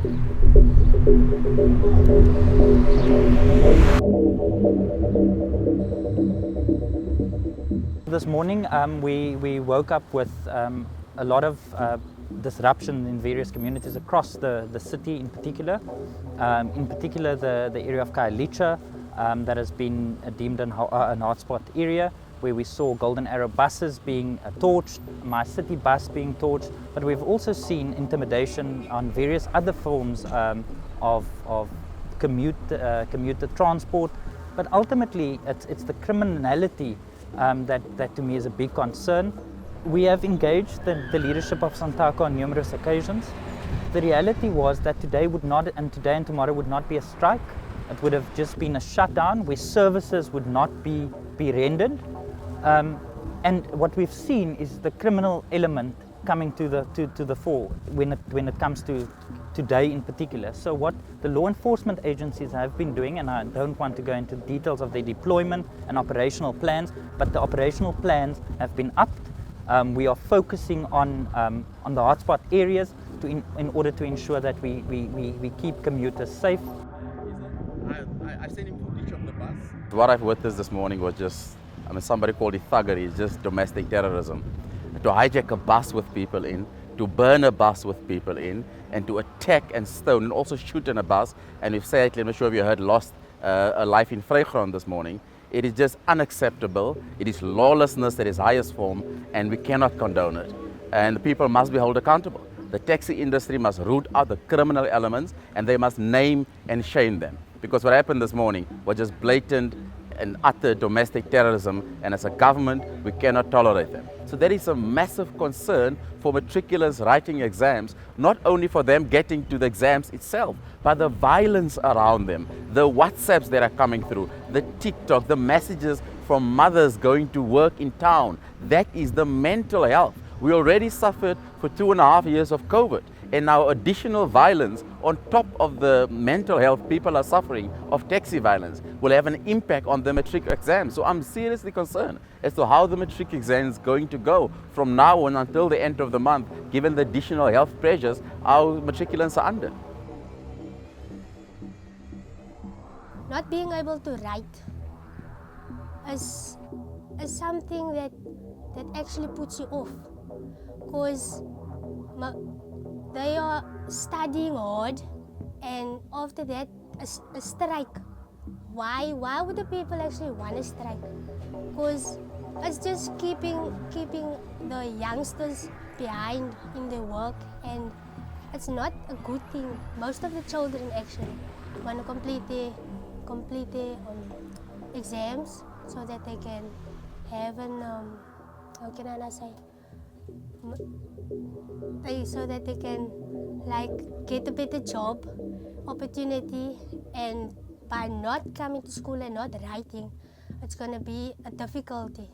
This morning we woke up with a lot of disruption in various communities across the city in particular. The area of Khayelitsha that has been deemed an hotspot area, where we saw Golden Arrow buses being torched, My City bus being torched, but we've also seen intimidation on various other forms of commuter transport. But ultimately, it's the criminality that to me is a big concern. We have engaged the leadership of Santaco on numerous occasions. The reality was that today and tomorrow would not be a strike. It would have just been a shutdown where services would not be rendered. And what we've seen is the criminal element coming to the fore when it comes to today in particular. So what the law enforcement agencies have been doing, and I don't want to go into details of their deployment and operational plans, but the operational plans have been upped. We are focusing on the hotspot areas in order to ensure that we keep commuters safe. I've seen him ditch off the bus. What I've witnessed this morning was just, somebody called it Thuggery. It's just domestic terrorism. To hijack a bus with people in, to burn a bus with people in, and to attack and stone and also shoot in a bus. And we've said, I'm not sure if you heard, lost a life in Vrygrond this morning. It is just unacceptable. It is lawlessness at its highest form, and we cannot condone it. And people must be held accountable. The taxi industry must root out the criminal elements, and they must name and shame them. Because what happened this morning was just blatant and utter domestic terrorism, and as a government, we cannot tolerate them. So there is a massive concern for matriculants writing exams, not only for them getting to the exams itself, but the violence around them, the WhatsApps that are coming through, the TikTok, the messages from mothers going to work in town. That is the mental health. We already suffered for 2.5 years of COVID, and now additional violence on top of the mental health people are suffering of taxi violence will have an impact on the matric exam. So I'm seriously concerned as to how the matric exam is going to go from now on until the end of the month, given the additional health pressures our matriculants are under. Not being able to write is something that actually puts you off, because they are studying hard, and after that a strike. Why would the people actually want to strike? Because it's just keeping the youngsters behind in their work, and it's not a good thing. Most of the children actually want to complete their exams so that they can have an how can I say? So that they can get a better job opportunity, and by not coming to school and not writing, it's going to be a difficulty.